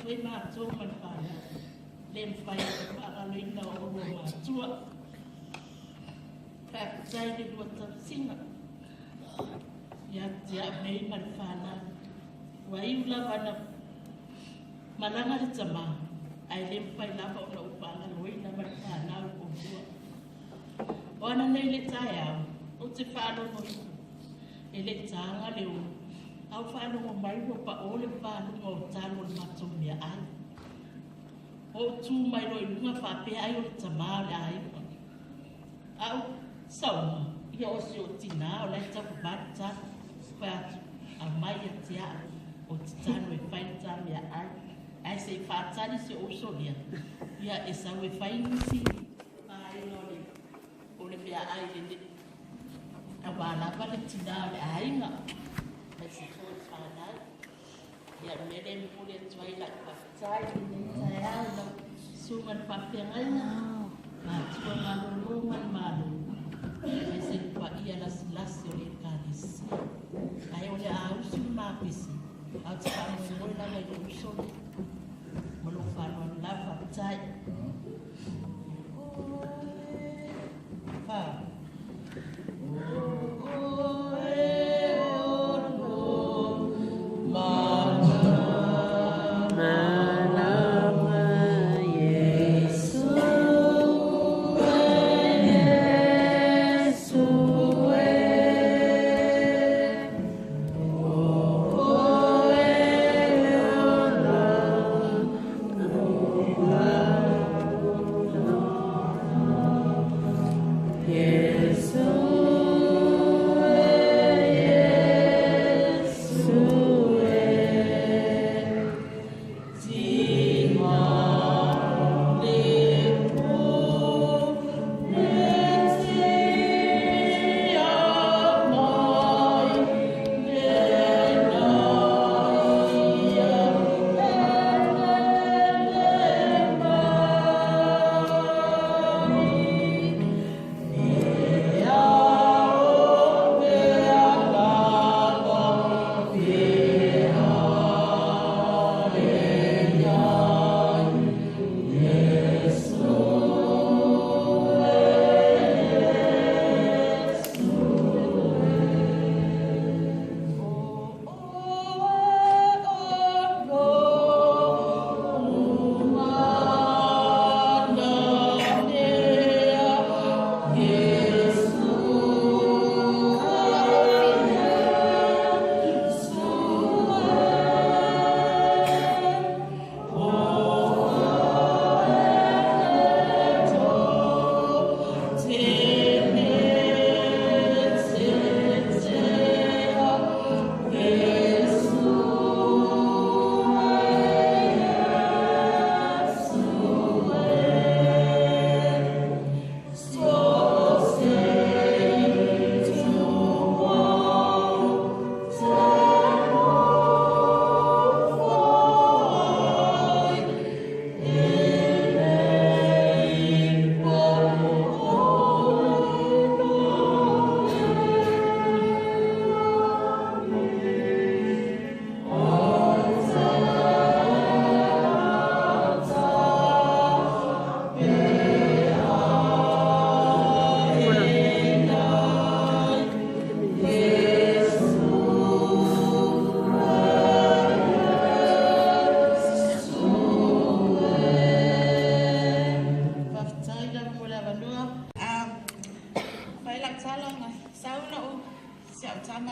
Tui mātua man whāna. Lem whai a whaakalina o o mātua. Whaakutai ni rua tausinga. Ia tia mei man whāna. Wa iula wana malanga le tama. Ai lem whai lava o na upākaloina man whāna o tua. O ana nei le tai au. O te whānono i. E le tānga leo. Au whānongo mai o pa o le whānongo o tāno le matomia ai. O tū mai roi lunga whapea ai o le tamā le ai. Au sauma. Ia o si o tina o le tapu bata. Whātu a mai a tia o te tāno e whain tāmia ai. Ai se whātari se o solia. Ia e sau e whainisi. Ai no le. O le mea ai le le. A wālapa le tina o le ainga. Mai se tō whānau. Ia mele mule tuai la whakatai ni tai au no suman whawhiangaina. Mātua malolo man malo. Mai se pa ia lasi o le kānisi. Ai o le ausu māpisi. Au te whanau ngoi la mai le usoni. Molo whanau la whakatai. Whā.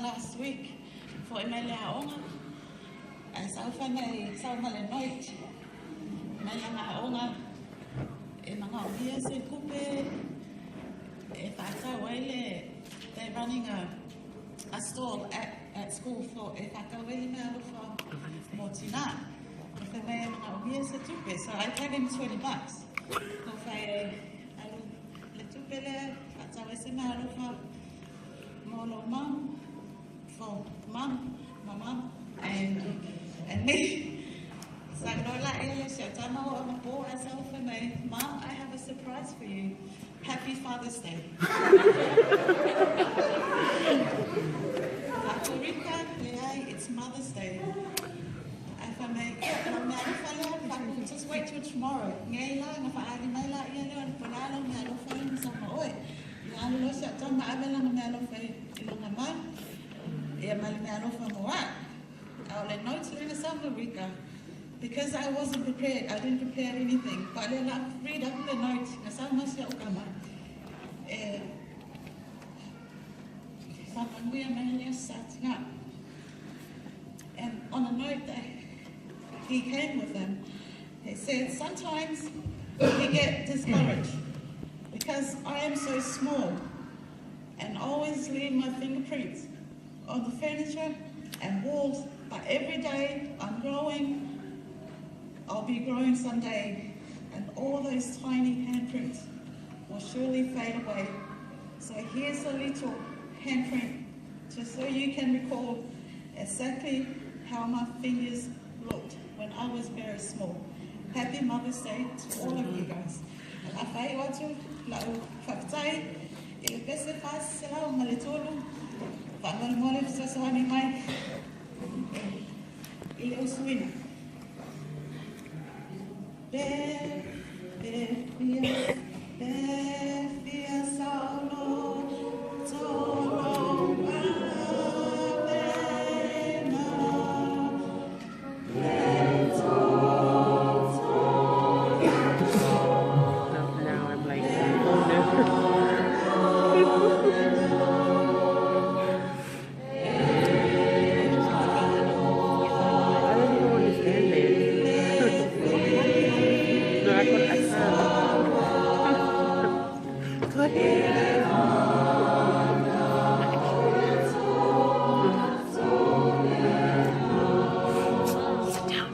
Last week for Emile Haonga. Saumale noite. Emile Haonga. E mga obia se kupe. E whaka waile. They're running a stall at school for e whaka waile me alufa motina. If they may mga obia se tupe. So I paid him $20. Ko whai alu le tupe le. Whaka waise me alufa molo mam. For mum, my mum, and me. So Lola Elias, I'm a boy myself and my mum, I have a surprise for you. Happy Father's Day. Puerto Rico, it's Mother's Day. If I may, till tomorrow. Ngay la nga faari mai la ia leo panalo nga lo fa ni sa oi. Nga lo sa tama abela nga lo fa ilonga mai. E mai nga lo fa moa. I'll let notes in South Africa because I wasn't prepared. I didn't prepare anything. But I read up the notes. Nga mas ya ukama. We are mainly setting up. And on a note that he came with him, he said sometimes we get discouraged because I am so small and always leave my fingerprints on the furniture and walls, but every day I'm growing, I'll be growing someday, and all those tiny handprints will surely fade away. So here's a little handprint, just so you can recall exactly how my fingers looked when I was very small. Happy Mother's Day to all of you guys. A whai watu, lau whakatai, I le pese whas se lau maletolu, whangal mole sa sohani mai, I le usuina. Befia saulo, tolo Now I'm like, oh no. I don't even understand this. No, I can't. Go ahead.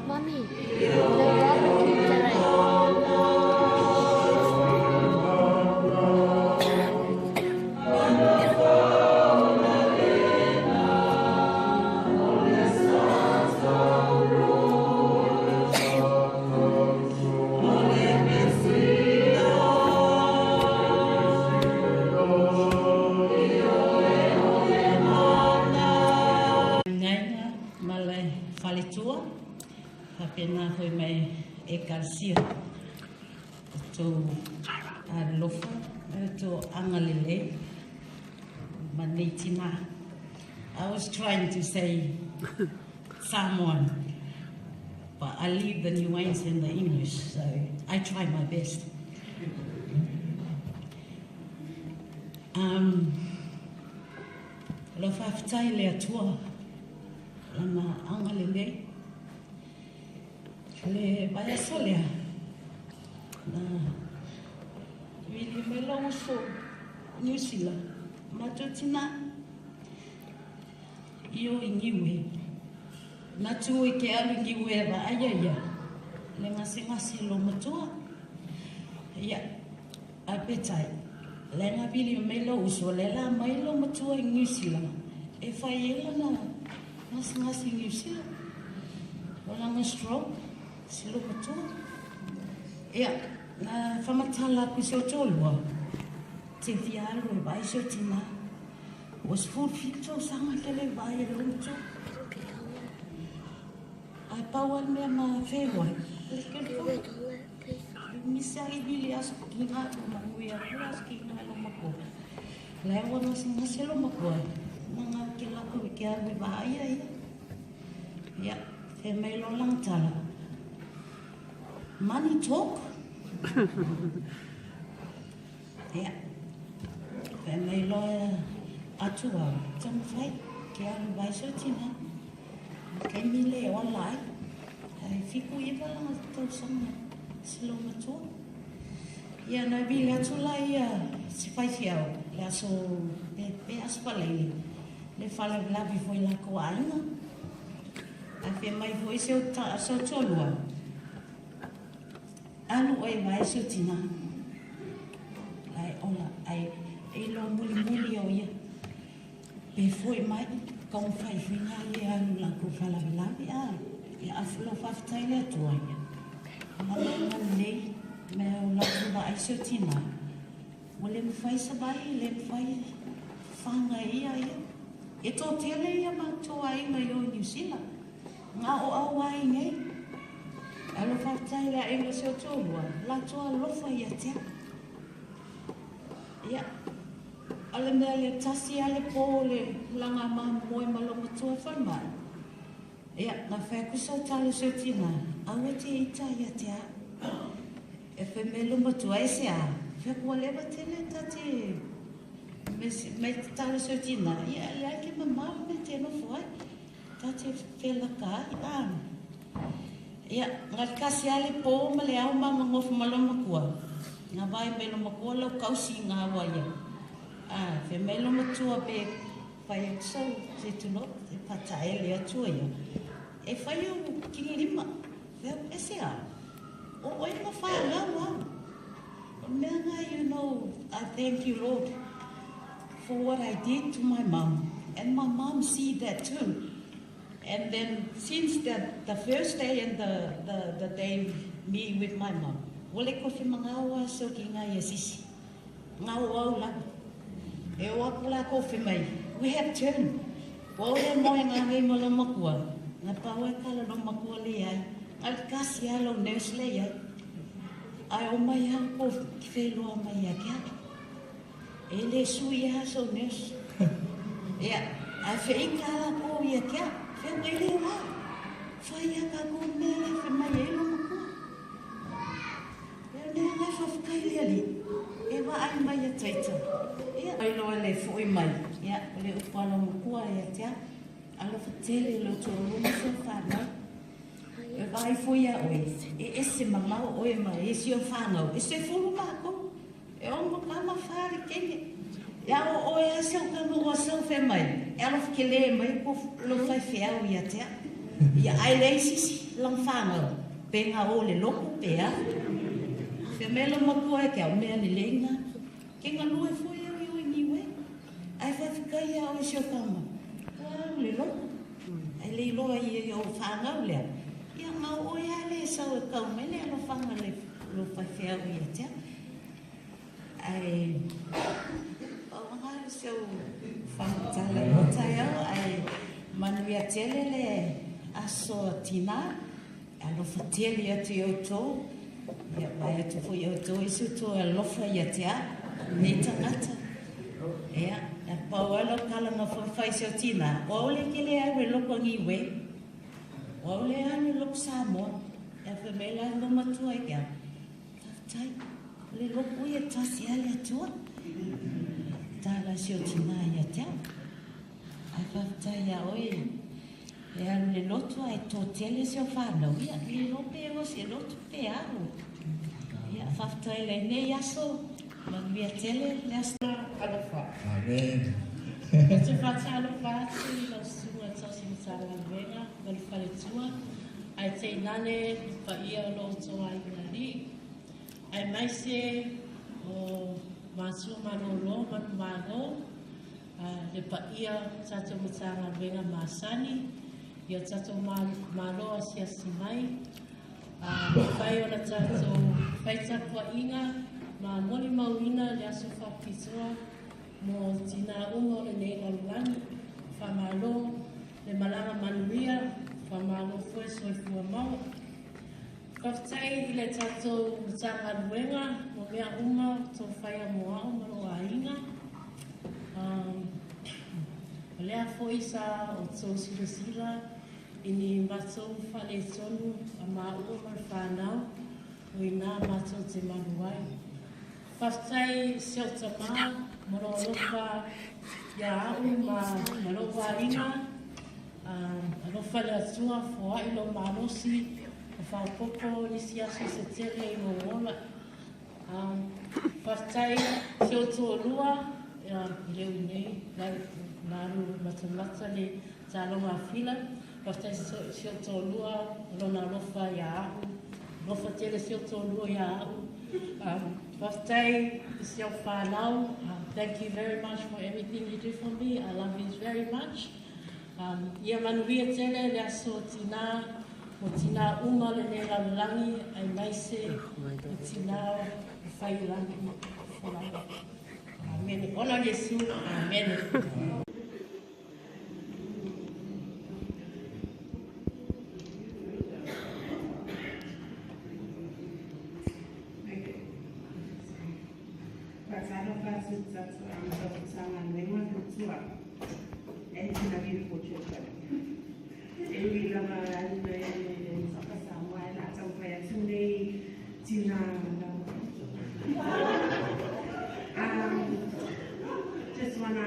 Mommy, the barbecue today. Ngainga malai whaletua, hapena hoi mai e karsia. Tō lofa, tō angalele, manitina. I was trying to say someone, but I leave the nuance in the English, so I try my best. Lo whawhitai le atua, lana angalele, le vaya solea, na wili me lo uso New Zealand, matutina, io ingiwe, na tu e ke alu ingiwe ba ayaya, le ngasi lo matua, ya, apetai. Le nga bili me lo uso le la mai lo matua in New Zealand. E whai ela na ngasi New Zealand. Wala nga stroke, si lo matua. Ia, na whamatala ku se o tōlua. Te whiaro e vai se o tina. Was full fito sanga ke le vai e luto. Ai pauan mea ma whewai. Le ke whai. Misari bili aso kinga ma ngui a kuas kinga lo mako. Lai wana singa se lo mako. Nanga ke lako ke arme ba ai. Ya, te mai lo lang tala. Money talk. Ya. Te mai lo atua. Tama fai ke arme ba so tina. Ke mile online. Ai fiku iwa lang tau sanga. Silo matua. Ia na bi le tula ia si fai fiao. Le aso pe aspalei. Le fala blavi foi la koaina. A fe mai foi se o ta so tolua. Alu oi vai se tina. Ai ola ai e lo muli o ia. Pe foi mai com fai fina le alu la ko fala blavi a. Ia aflo faftai le toia. Malanga nei me o latu ba ai se tina. O le mwhai sabai, le mwhai whanga ia ia. E tō tele ia ma tō ai mai o New Zealand. Ngā o au ai nei. Alo whaatai la inga seo tōlua, la toa lofa ia tea. Ia, ale mea le tasi ale pō le langa maa moe malonga tua whanmai. Ia, ngā whakusau talo seo tina, aua te ita ia tea. E whai me luma tua e se a, whakua lewa tele ta te me talo seo tina. Ia, ia ke mamau me te no fuai, ta te whelaka i anu. Ia, ngā kasi ale pō ma le au mama ngofu maloma kua. Ngā vai me loma kua lau kausi ngā waia. Whe me loma tua pe whai aksau te tuno, te patae le atua ia. E whai au kingi rima, whea ese a. O oi ma whai ngau au. Mea ngā, you know, I thank you, Lord, for what I did to my mom. And my mom see that too. And then since the first day and the day me with my mom, wale ko whi mga awa so ki ngā ia sisi. Ngā au la. E o apula ko whi mai. We have turned. Wa ore moe ngā ngai mala makua. Ngā paua e kala no makua le ai. Ngā kasi alo nurse le ai. Ai o mai hau ko ki wheloa mai a kia. E le sui ha so nurse. Ia, ai whi kala ko ia kia. Whea mai leo ha. Whai a ka ko mea le whi mai e lo makua. Whea nea ngai whawhakai lea li. E wa ai mai a taita. Ia, ai loa le fui mai. Ia, le upala makua e tea. Alo whatele lo tō ruma so whanau. E vai fui a oe. E ese mamau oe mai. E si o whanau. E se furu mako. E o makama whare kenge. Ia o oe a seu kama o sau whe mai. E alo whakele mai ko lo whai whiau ia tea. Ia ai rei sisi lang whanau. Pe ngā o le loko pea. Whe melo makua e kia o mea ni lenga. Ke ngā lue fui au i oi niwe. Ai whawhikai a oe seu kama. Wow, le loko. Ai le loa i o whanau lea. Ia ngā oe a le sau e kau me le alo whanga le lo whai whiau ia tea. Ai... Seu whamatala o tai au, ai manuia tele le aso tina, alofa tele atu i au tō, ia mai atu fo i au tō, isu tō alofa i atea, ne tangata. Ia, e pau alo kalanga whai seu tina, o ole ke le au e loko ngiwe, o ole anu loko Samoa, e whamela alo matua i kia. Taftai, le loko i e tasi ale atua. Tala sio tina ia tea. Ai whaftai a oe. E alu le lotu ai tō tele sio whanau. Ia, le lope e o se lotu pe alu. Ia, whaftai le ne yaso. Manuia tele le asta alofa. Amen. Se whata alofa atu, la sua tasi mtala wenga, wale whale tua. Ai te nane, pa ia lo toa i ngari. Ai maise o... Masua marolo, manu le paia tato matanga venga masani, ia tato malo asia simai, whai o na tato whaitapua inga, ma moni mauina le aso whapitoa, mo tina ungo le nega lulangi, whamalo le malanga manuia, whamalo fue soi fua mau. Whaftai i le tato matanga ruenga, mo mea uma tō whaia moao maro a inga. Lea fōi sa o tō sila i ni matou whale tonu a mā ua mar whanau o i nā matou te manuai. Whaftai seo tamā, maro alofa ia au ma maro a inga. Alofa le atua fōa i lo marosi, whaopoko nisi aso se tere i mo ola. Whaftai seo tō lua, leu nei, naru matamata le tālonga whila. Whaftai seo tō lua, rona lofa ia ahu. Lofa tele seo tō lua ia ahu. Whaftai seo whanau. Thank you very much for everything you do for me. I love you very much. Ia manuia tele le aso tina, o tina uma le ne langi ai maise, o tina whai langi. Amen. Ona Yesu. Amen. Just wanna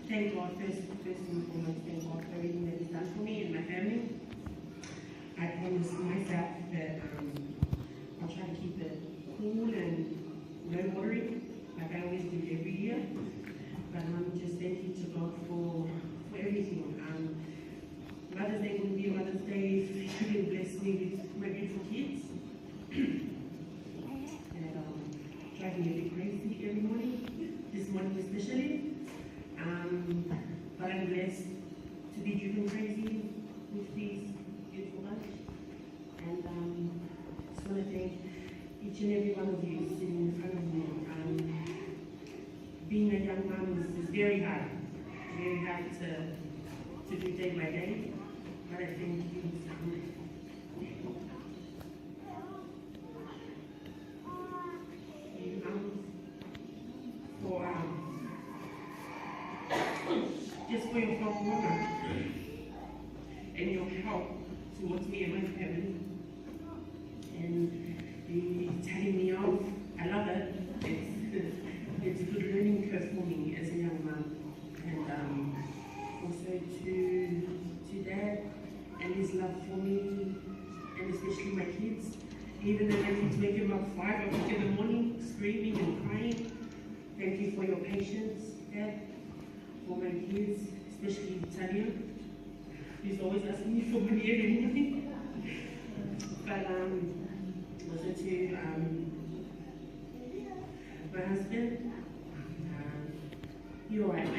thank God first and foremost, thank God for everything that He's done for me and my family. I promise myself that I'll try to keep it cool and no worry, like I always do every year. But just thank you to God for everything. Mother's Day will be Mother's Day. He will bless me with my beautiful kids. And drive me a bit crazy every morning. This morning especially. But I'm blessed to be driven crazy with these beautiful bunch. And just want to thank each and every one of you sitting in front of me. Being a young mom is very hard to do day by day. But I thank you just for your help, Mama, and your help towards me and my family, and telling me off. I love it. It's a good learning curve for me as a young mom, and also to Dad and his love for me, and especially my kids. Even though I need to wake him up 5 o'clock in the morning, screaming and crying. Thank you for your patience, Dad, for my kids, especially Tanya. He's always asking me for money every morning. But also to my husband, you're right.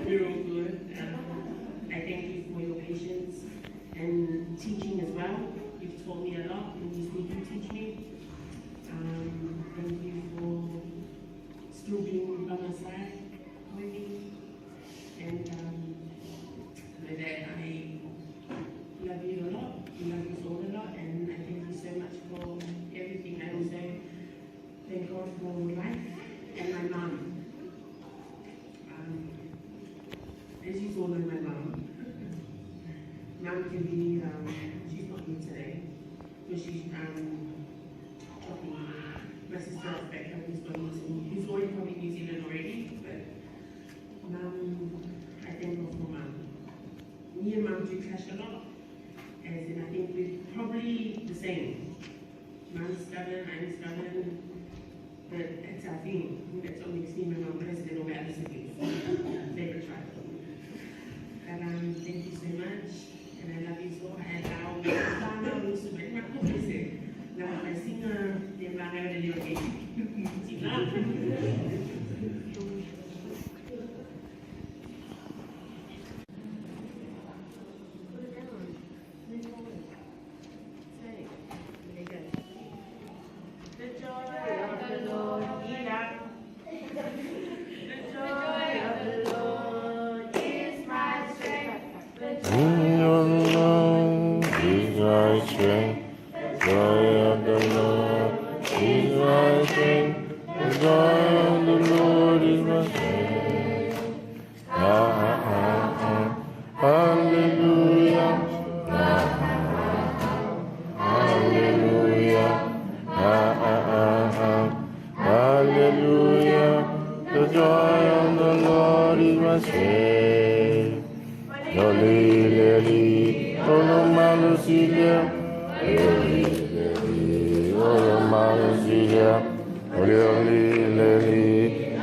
You're all good. I thank you for your patience and teaching as well. You've taught me a lot, and you still do teach me. Thank you for still being by my side with me. And know that I love you a lot. I love you all a lot, and I thank you so much for everything. I also thank God for life and my mom. As you all know, my mom. Mom can be, she's not here today, but she's talking. My sister is back home, who's already probably in New Zealand already, but Mom, I thank God for Mom. Me and Mom do clash a lot, as in I think we're probably the same. Mom's stubborn, I'm stubborn, but that's our thing. That's what makes me and my mom president over other siblings. Favorite child. But thank you so much, and I love you so. And I'll submit my policy. Now I sing the Manga de Leo.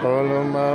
All of my